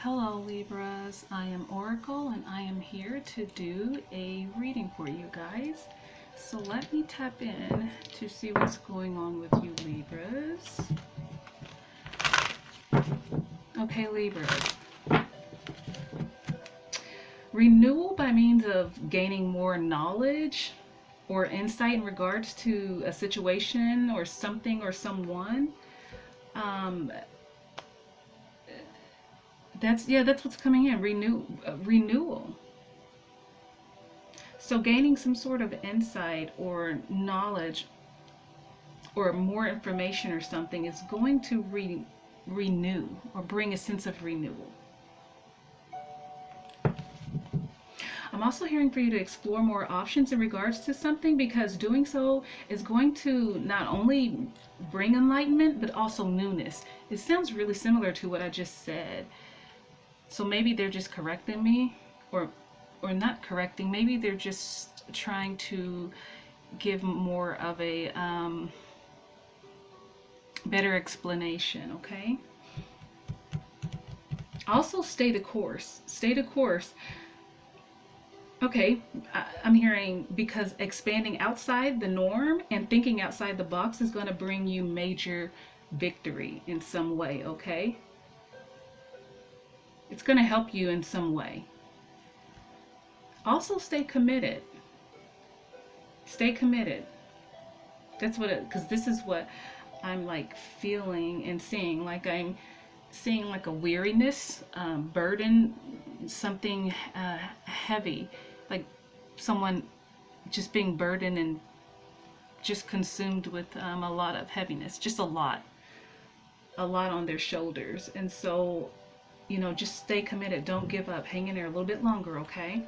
Hello Libras, I am Oracle and I am here to do a reading for you guys. So let me tap in to see what's going on with you Libras. Okay Libras. Renewal by means of gaining more knowledge or insight in regards to a situation or something or someone. That's what's coming in. Renewal. So gaining some sort of insight or knowledge or more information or something is going to renew or bring a sense of renewal. I'm also hearing for you to explore more options in regards to something, because doing so is going to not only bring enlightenment but also newness. It sounds really similar to what I just said. So maybe they're just correcting me, or not correcting. Maybe they're just trying to give more of a better explanation, okay? Also, stay the course. Stay the course. Okay, I'm hearing because expanding outside the norm and thinking outside the box is going to bring you major victory in some way, okay? It's going to help you in some way. Also, stay committed. Stay committed. That's what it, because this is what I'm like feeling and seeing. Like I'm seeing like a weariness, burden, something heavy, like someone just being burdened and just consumed with a lot of heaviness, just a lot on their shoulders. And so, you know, just stay committed. Don't give up. Hang in there a little bit longer, okay?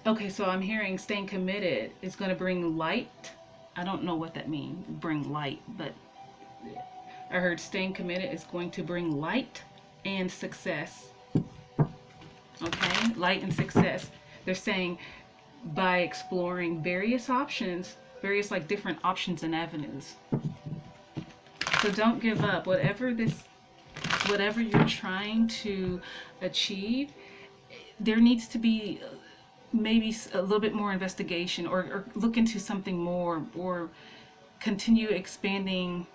Okay, so I'm hearing staying committed is going to bring light. I don't know what that means, bring light, but I heard staying committed is going to bring light and success. Okay, light and success. They're saying by exploring various options, various like different options and avenues. So don't give up. Whatever you're trying to achieve, there needs to be maybe a little bit more investigation, or look into something more, or continue expanding.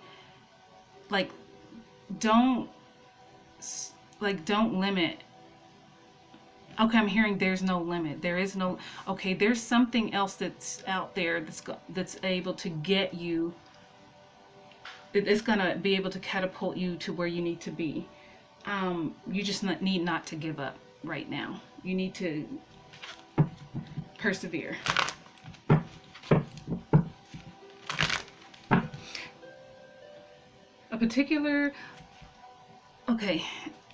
Like don't limit. Okay, I'm hearing there's no limit. There is no. Okay, there's something else that's out there that's able to get you. It's gonna be able to catapult you to where you need to be. You just need not to give up right now. You need to persevere. A particular, okay,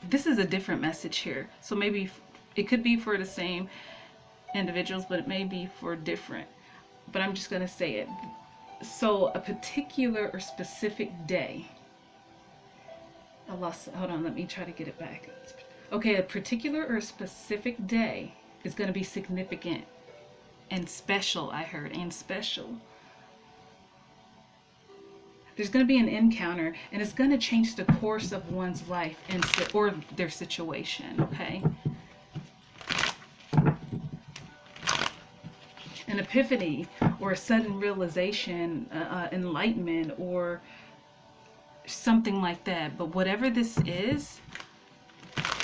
this is a different message here. So maybe it could be for the same individuals, but it may be for different. But I'm just going to say it. So a particular or specific day. Hold on, let me try to get it back. Okay, a particular or specific day is going to be significant and special, I heard, and special. There's going to be an encounter, and it's going to change the course of one's life or their situation, okay? An epiphany or a sudden realization, enlightenment, or something like that. But whatever this is,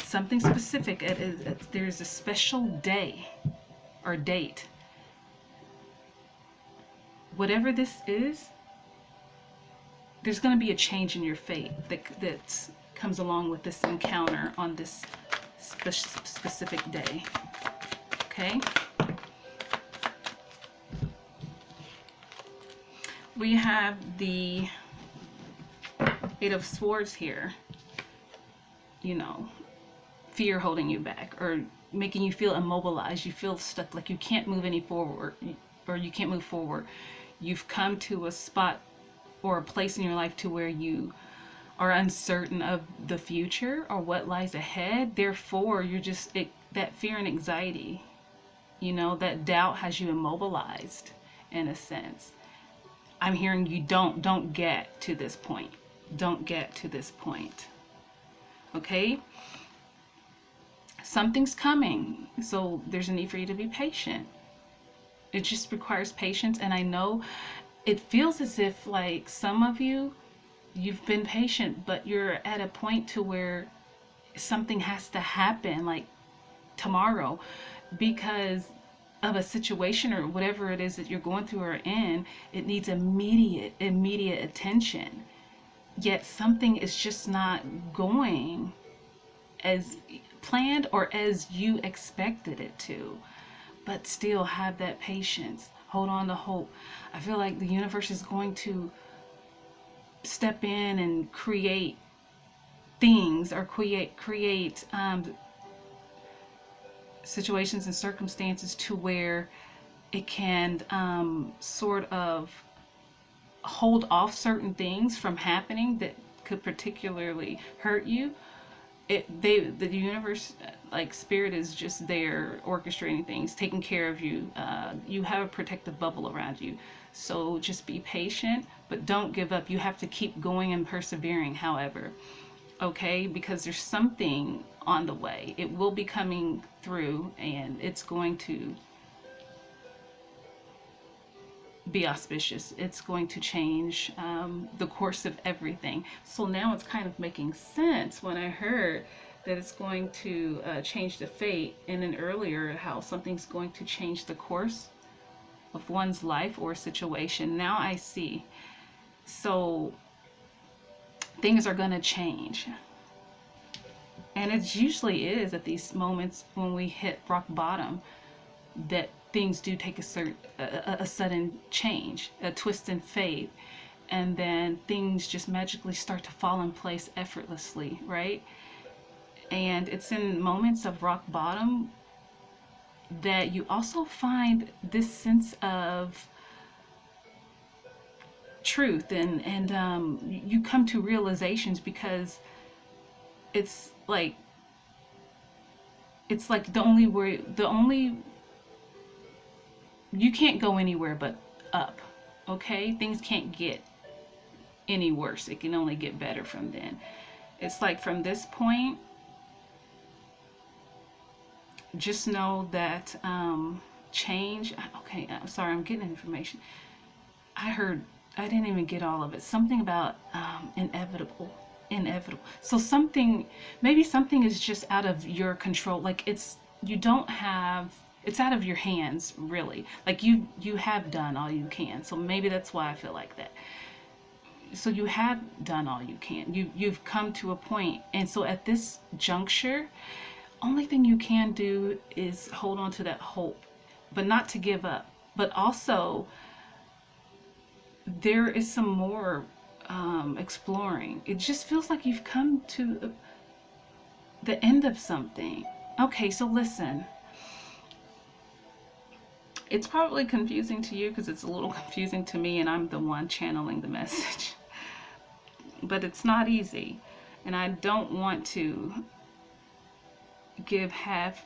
something specific, there's a special day or date. Whatever this is, there's going to be a change in your fate that comes along with this encounter on this specific day. Okay? We have the Eight of Swords here. You know, fear holding you back or making you feel immobilized. You feel stuck, like you can't move any forward, or you can't move forward. You've come to a spot or a place in your life to where you are uncertain of the future or what lies ahead. Therefore, you're just that fear and anxiety, you know, that doubt has you immobilized in a sense. I'm hearing you don't get to this point. Don't get to this point. Okay? Something's coming. So there's a need for you to be patient. It just requires patience. And I know it feels as if like some of you've been patient, but you're at a point to where something has to happen like tomorrow because of a situation or whatever it is that you're going through or in. It needs immediate attention. Yet something is just not going as planned or as you expected it to. But still have that patience. Hold on to hope. I feel like the universe is going to step in and create things or create situations and circumstances to where it can sort of hold off certain things from happening that could particularly hurt you. The universe, like spirit, is just there orchestrating things, taking care of you. You have a protective bubble around you, so just be patient, but don't give up. You have to keep going and persevering, however, okay, because there's something on the way. It will be coming through, and it's going to be auspicious. It's going to change the course of everything. So now it's kind of making sense when I heard that it's going to change the fate, and then earlier how something's going to change the course of one's life or situation. Now I see. So things are going to change. And it usually is at these moments when we hit rock bottom that things do take a sudden change, a twist in fate, and then things just magically start to fall in place effortlessly, right? And it's in moments of rock bottom that you also find this sense of truth, and you come to realizations, because it's like the only you can't go anywhere but up. Okay, things can't get any worse. It can only get better from then. It's like from this point, just know that change. Okay, I'm sorry, I'm getting information. I didn't even get all of it. Something about inevitable. So maybe something is just out of your control. Like it's out of your hands, really. Like you have done all you can. So maybe that's why I feel like that. So you have done all you can. You've come to a point, and so at this juncture, only thing you can do is hold on to that hope, but not to give up. But also, there is some more exploring. It just feels like you've come to the end of something. Okay, so listen. It's probably confusing to you because it's a little confusing to me, and I'm the one channeling the message. But it's not easy, and I don't want to give half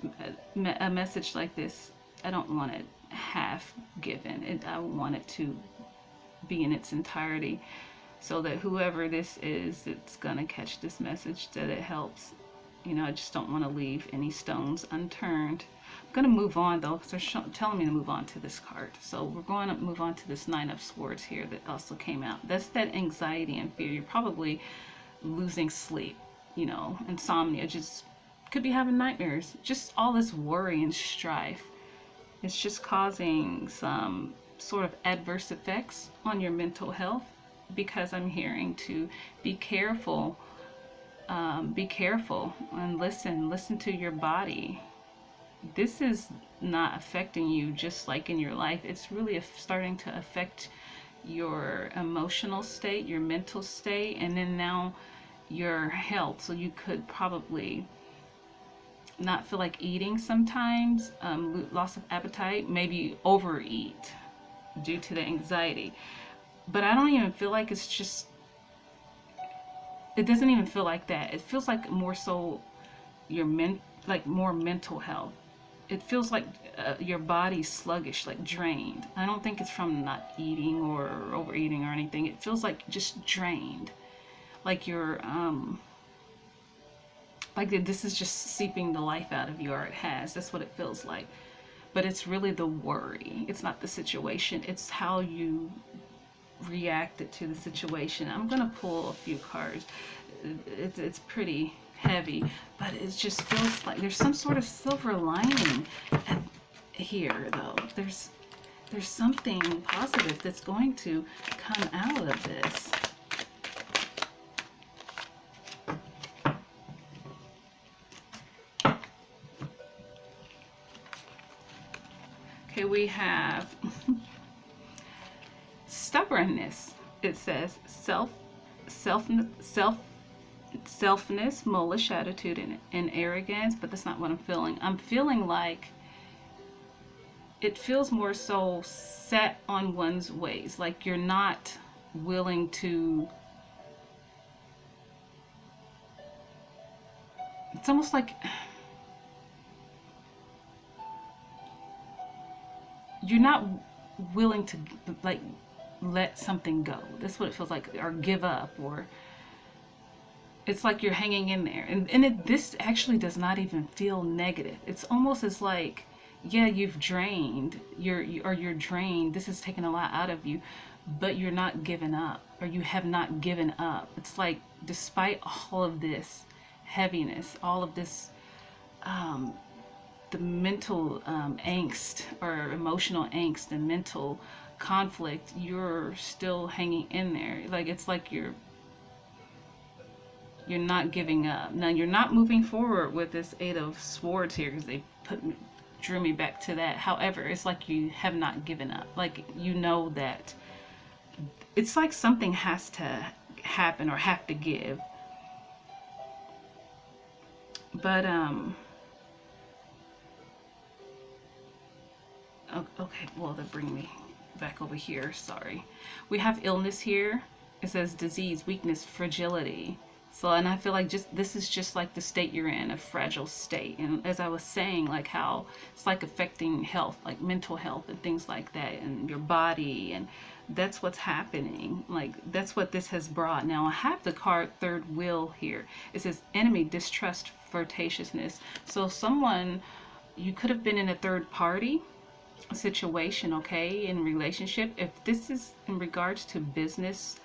a message like this. I don't want it half given. I want it to be in its entirety, so that whoever this is that's gonna catch this message, that it helps. I just don't want to leave any stones unturned. I'm going to move on though, because they're telling me to move on to this card. So we're going to move on to this Nine of Swords here that also came out. That's that anxiety and fear. You're probably losing sleep, insomnia. Just could be having nightmares. Just all this worry and strife. It's just causing some sort of adverse effects on your mental health, because I'm hearing to be careful. Be careful and listen to your body. This is not affecting you just like in your life. It's really starting to affect your emotional state, your mental state, and then now your health. So you could probably not feel like eating sometimes, loss of appetite, maybe overeat due to the anxiety. But I don't even feel like it doesn't even feel like that. It feels like more so more mental health. it feels like your body's sluggish, like drained. I don't think it's from not eating or overeating or anything. It feels like just drained, like you're like this is just seeping the life out of you, or it has. That's what it feels like. But it's really the worry. It's not the situation. It's how you reacted to the situation. I'm gonna pull a few cards. It's pretty heavy, but it just feels like there's some sort of silver lining here, though. There's something positive that's going to come out of this. Okay, we have stubbornness. It says selfness, mullish attitude, and arrogance, but that's not what I'm feeling. I'm feeling like it feels more so set on one's ways, like you're not willing to. It's almost like you're not willing to, like, let something go. That's what it feels like, or give up, or it's like you're hanging in there. And this actually does not even feel negative. It's almost as like, yeah, you've drained, you're drained. This has taken a lot out of you, but you're not giving up, or you have not given up. It's like, despite all of this heaviness, all of this, the mental angst, or emotional angst and mental conflict, you're still hanging in there. Like, it's like you're not giving up. Now, you're not moving forward with this Eight of Swords here, because they drew me back to that. However, it's like you have not given up. Like, you know that it's like something has to happen or have to give. But okay, well, that bring me back over here. Sorry. We have illness here. It says disease, weakness, fragility. So, and I feel like this is just like the state you're in, a fragile state. And as I was saying, like how it's like affecting health, like mental health and things like that, and your body, and that's what's happening. Like, that's what this has brought. Now, I have the card Third Wheel here. It says enemy, distrust, flirtatiousness. So someone, you could have been in a third party situation, okay, in relationship. If this is in regards to business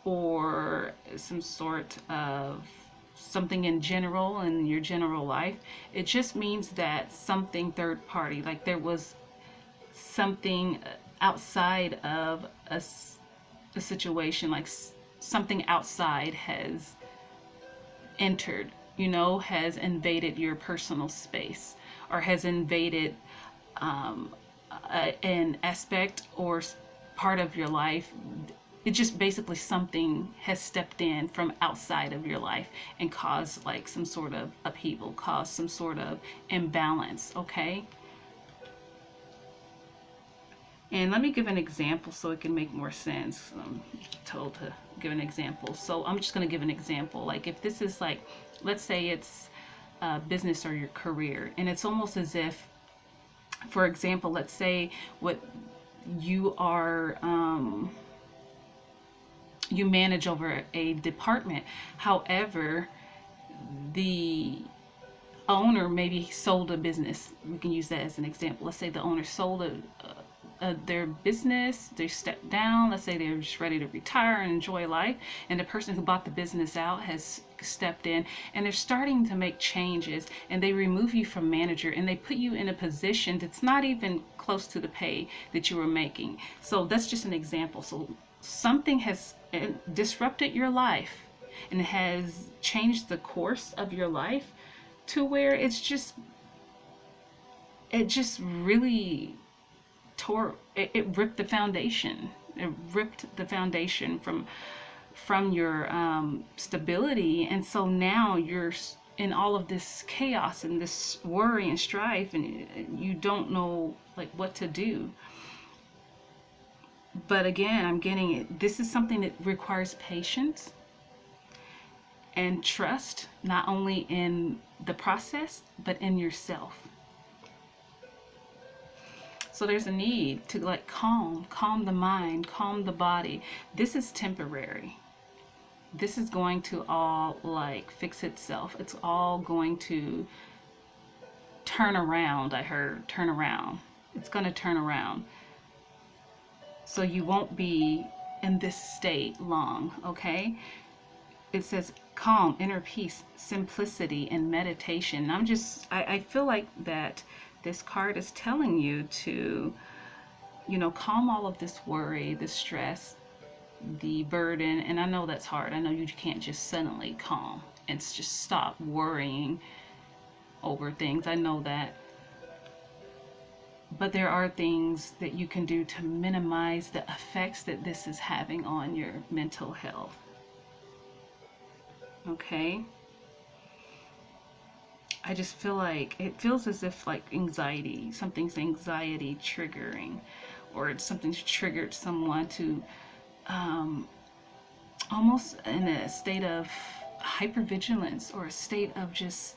or some sort of something in general, in your general life, it just means that something third party, like there was something outside of a situation, like something outside has entered, has invaded your personal space, or has invaded an aspect or part of your life. It just basically something has stepped in from outside of your life and caused like some sort of upheaval, caused some sort of imbalance, okay? And let me give an example so it can make more sense. I'm told to give an example. So I'm just going to give an example. Like, if this is like, let's say it's business or your career, and it's almost as if, for example, let's say what you are, you manage over a department. However, the owner maybe sold a business. We can use that as an example. Let's say the owner sold their business, they stepped down. Let's say they're just ready to retire and enjoy life, and the person who bought the business out has stepped in, and they're starting to make changes, and they remove you from manager, and they put you in a position that's not even close to the pay that you were making. So that's just an example. So something has disrupted your life and has changed the course of your life to where it just really it ripped the foundation. It ripped the foundation from your stability, and so now you're in all of this chaos and this worry and strife, and you don't know like what to do. But again, I'm getting it. This is something that requires patience and trust, not only in the process, but in yourself. So there's a need to like calm the mind, calm the body. This is temporary. This is going to all like fix itself. It's all going to turn around. I heard turn around. It's going to turn around. So you won't be in this state long, okay? It says calm, inner peace, simplicity, and meditation. I feel like that this card is telling you to, you know, calm all of this worry, this stress, the burden. And I know that's hard. I know you can't just suddenly calm and just stop worrying over things. I know that. But there are things that you can do to minimize the effects that this is having on your mental health. Okay? I just feel like it feels as if like something's anxiety triggering, or something's triggered someone to almost in a state of hypervigilance, or a state of just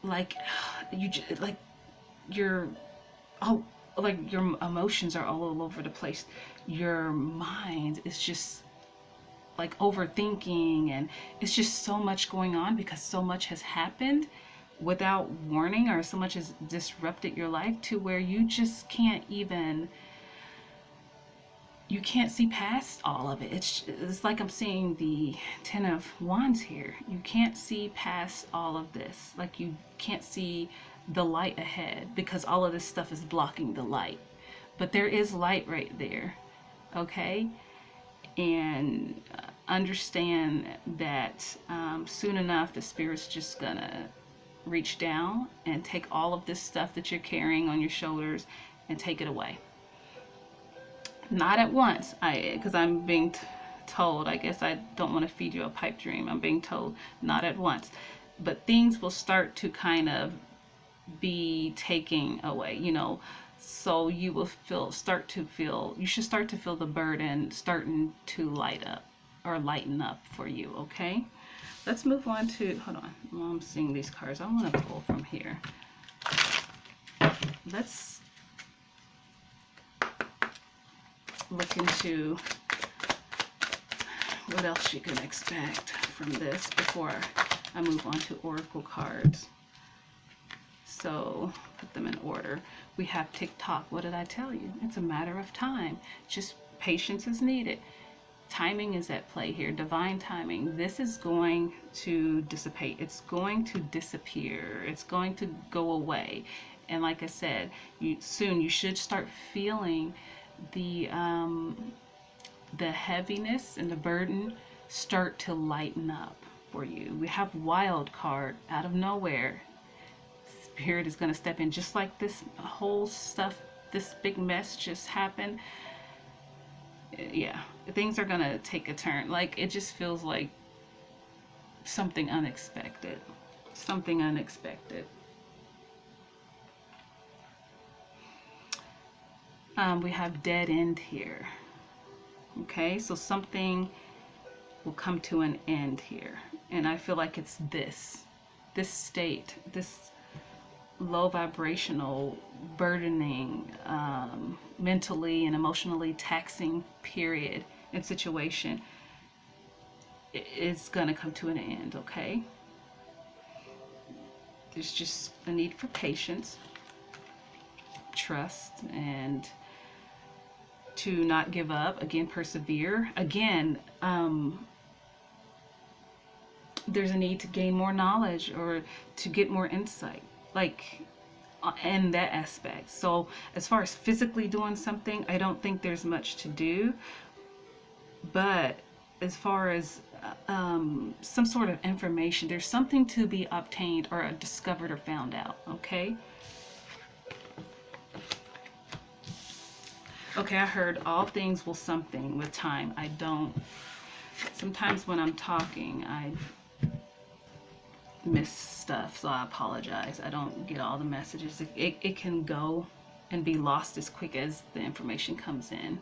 like you're oh like your emotions are all over the place. Your mind is just like overthinking, and it's just so much going on because so much has happened without warning, or so much has disrupted your life to where you just can't even, you can't see past all of it. It's like I'm seeing the Ten of Wands here. You can't see past all of this. Like you can't see the light ahead because all of this stuff is blocking the light. But there is light right there, okay? And understand that soon enough the Spirit's just gonna reach down and take all of this stuff that you're carrying on your shoulders and take it away. Not at once, because I'm being told, I guess I don't want to feed you a pipe dream. I'm being told not at once, but things will start to kind of be taken away, you know. So you will you should start to feel the burden starting to light up or lighten up for you, okay? Let's move on to, hold on, while I'm seeing these cards, I want to pull from here. Let's look into what else you can expect from this before I move on to oracle cards. So put them in order. We have TikTok. What did I tell you? It's a matter of time. Just patience is needed. Timing is at play here. Divine timing. This is going to dissipate. It's going to disappear. It's going to go away. And like I said, soon you should start feeling the heaviness and the burden start to lighten up for you. We have Wild card out of nowhere. Spirit is going to step in just like this whole stuff, this big mess just happened. Yeah, things are going to take a turn. Like it just feels like something unexpected. Something unexpected. We have dead end here. Okay, so something will come to an end here. And I feel like it's this state, this low vibrational, burdening, mentally and emotionally taxing period and situation is going to come to an end, okay? There's just a need for patience, trust, and to not give up. Again, persevere. Again, there's a need to gain more knowledge or to get more insight, like in that aspect. So as far as physically doing something, I don't think there's much to do. But as far as some sort of information, there's something to be obtained or discovered or found out, okay? Okay, I heard all things will something with time. I don't. Sometimes when I'm talking, I miss stuff, so I apologize. I don't get all the messages. It can go and be lost as quick as the information comes in.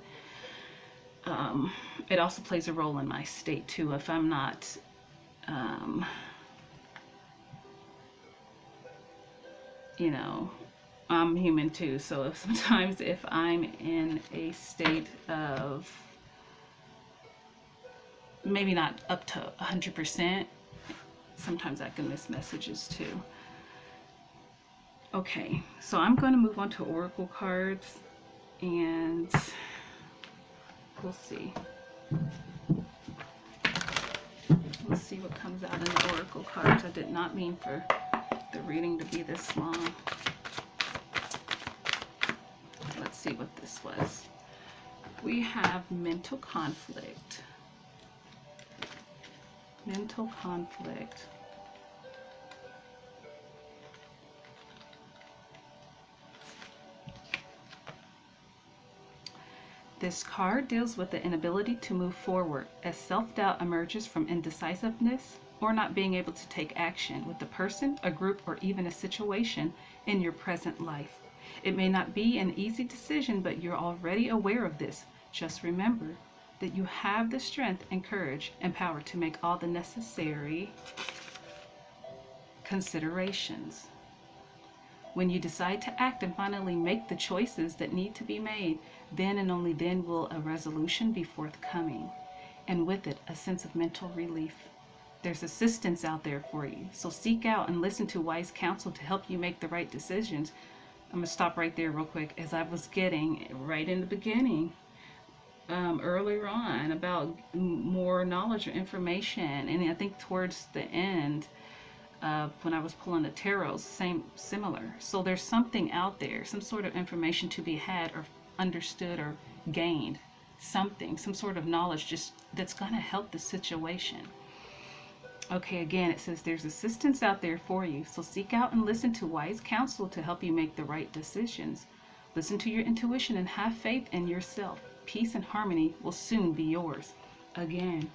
It also plays a role in my state too. If I'm not you know, I'm human too, so sometimes if I'm in a state of maybe not up to 100%, sometimes I can miss messages too. Okay, so I'm going to move on to oracle cards, and we'll see. Let's see what comes out in the oracle cards. I did not mean for the reading to be this long. Let's see what this was. We have mental conflict. Mental conflict. This card deals with the inability to move forward as self-doubt emerges from indecisiveness or not being able to take action with a person, a group, or even a situation in your present life. It may not be an easy decision, but you're already aware of this. Just remember that you have the strength and courage and power to make all the necessary considerations. When you decide to act and finally make the choices that need to be made, then and only then will a resolution be forthcoming, and with it a sense of mental relief. There's assistance out there for you, so seek out and listen to wise counsel to help you make the right decisions. I'm going to stop right there real quick, as I was getting right in the beginning, earlier on, about more knowledge or information, and I think towards the end, when I was pulling the tarot, similar. So there's something out there, some sort of information to be had or understood or gained, something, some sort of knowledge just that's going to help the situation. Okay, again, it says there's assistance out there for you, so seek out and listen to wise counsel to help you make the right decisions. Listen to your intuition and have faith in yourself. Peace and harmony will soon be yours. Again,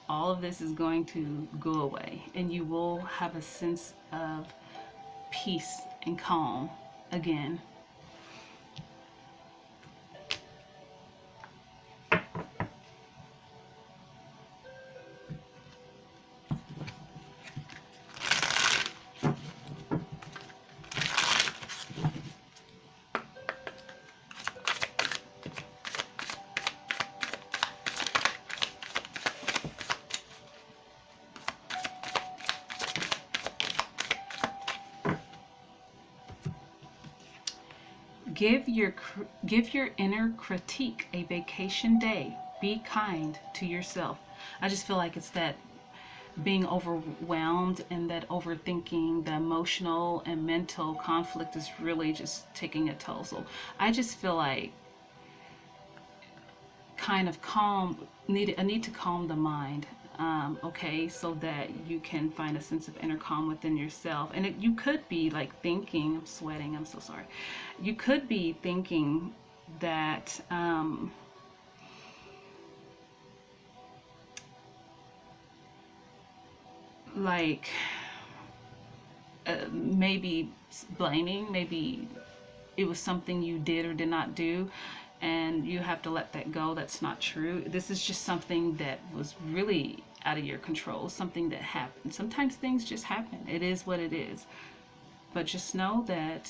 all of this is going to go away, and you will have a sense of peace and calm again. Give your inner critique a vacation day. Be kind to yourself. I just feel like it's that being overwhelmed and that overthinking, the emotional and mental conflict is really just taking a toll. So I just feel like kind of I need to calm the mind. Okay, so that you can find a sense of inner calm within yourself. And you could be like thinking, I'm sweating, I'm so sorry. You could be thinking that maybe blaming, maybe it was something you did or did not do, and you have to let that go. That's not true. This is just something that was really out of your control, something that happened. Sometimes things just happen. It is what it is. But just know that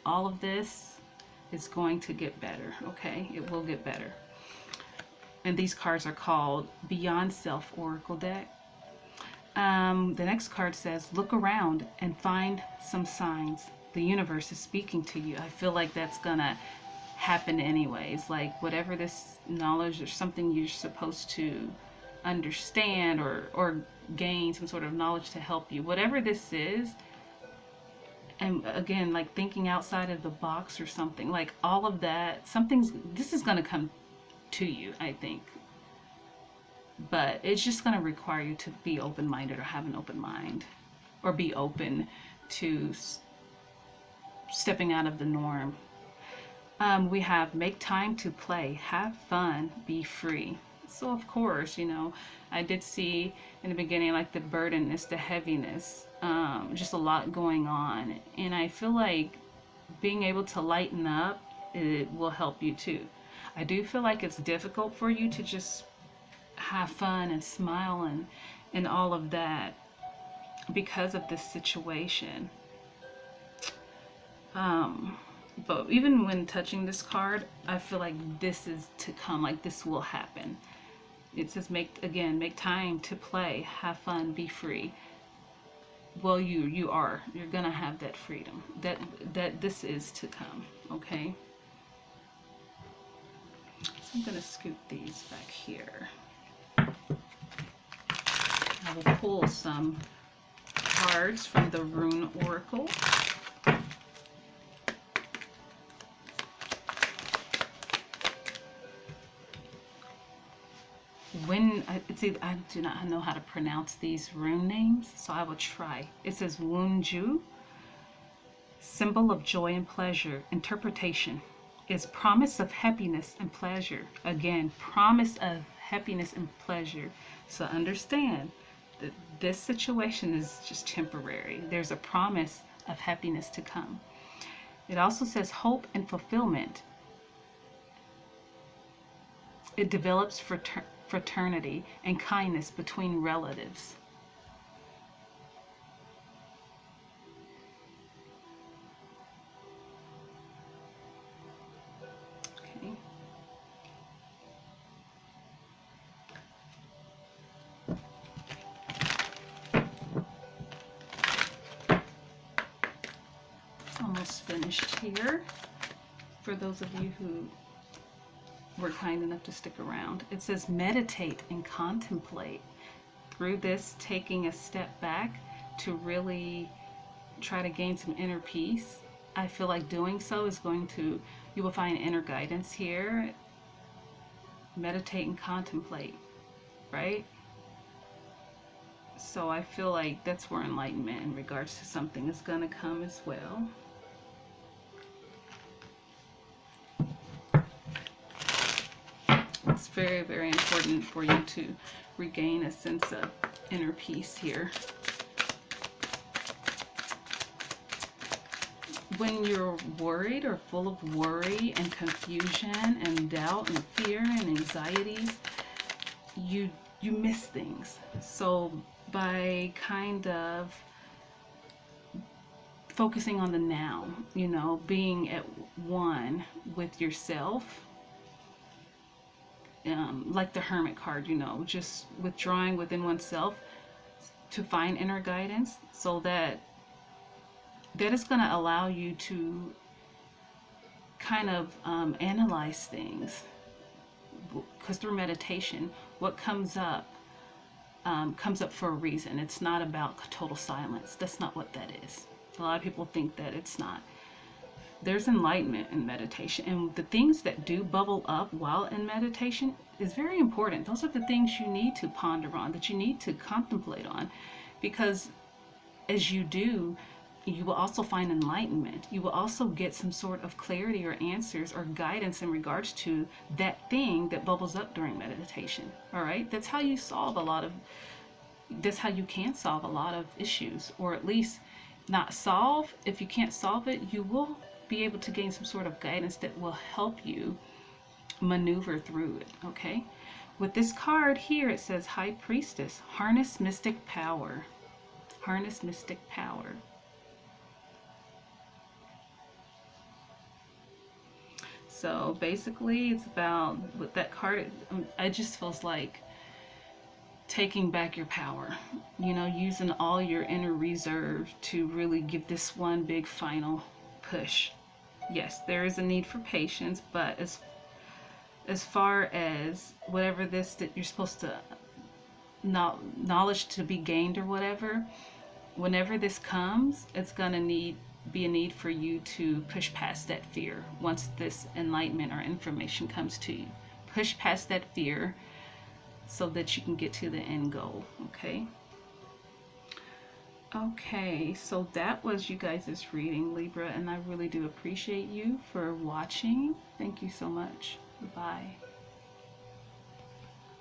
all of this is going to get better, okay? It will get better. And these cards are called Beyond Self Oracle deck. The next card says, look around and find some signs. The universe is speaking to you. I feel like that's gonna happen anyways. Like whatever this knowledge or something you're supposed to understand or gain some sort of knowledge to help you, whatever this is, and again, like thinking outside of the box or something, like all of that, this is gonna come to you, I think. But it's just going to require you to be open-minded or have an open mind or be open to stepping out of the norm. We have make time to play, have fun, be free. So of course, I did see in the beginning like the burdenness, the heaviness, just a lot going on. And I feel like being able to lighten up, it will help you too. I do feel like it's difficult for you to just have fun and smile and all of that because of this situation. But even when touching this card, I feel like this is to come, like this will happen. It says make time to play, have fun, be free. Well, you're gonna have that freedom. That this is to come. Okay. So I'm gonna scoop these back here. I will pull some cards from the Rune Oracle. I do not know how to pronounce these rune names, so I will try. It says Wunju, symbol of joy and pleasure. Interpretation is promise of happiness and pleasure. Again, promise of happiness and pleasure. So understand that this situation is just temporary. There's a promise of happiness to come. It also says hope and fulfillment. It develops fraternity and kindness between relatives. Okay. Almost finished here. For those of you who were kind enough to stick around. It says meditate and contemplate. Through this, taking a step back to really try to gain some inner peace. I feel like doing so is you will find inner guidance here. Meditate and contemplate, right? So I feel like that's where enlightenment in regards to something is going to come as well. It's very, very important for you to regain a sense of inner peace here. When you're worried or full of worry and confusion and doubt and fear and anxieties, you miss things. So by kind of focusing on the now, being at one with yourself, like the Hermit card, just withdrawing within oneself to find inner guidance, so that is going to allow you to kind of analyze things. Because through meditation, what comes up for a reason. It's not about total silence. That's not what that is. A lot of people think that it's not. There's enlightenment in meditation, and the things that do bubble up while in meditation is very important. Those are the things you need to ponder on, that you need to contemplate on, because as you do, you will also find enlightenment. You will also get some sort of clarity or answers or guidance in regards to that thing that bubbles up during meditation. All right, that's how you can solve a lot of issues, or at least not solve. If you can't solve it, you will be able to gain some sort of guidance that will help you maneuver through it. Okay, with this card here, it says High Priestess, harness mystic power. Harness mystic power. So basically, it's about, with that card, it just feels like taking back your power, using all your inner reserve to really give this one big final push. Yes, there is a need for patience, but as far as whatever this that you're supposed to knowledge to be gained or whatever, whenever this comes, it's gonna be a need for you to push past that fear. Once this enlightenment or information comes to you, push past that fear so that you can get to the end goal. Okay, so that was you guys' reading, Libra, and I really do appreciate you for watching. Thank you so much. Bye.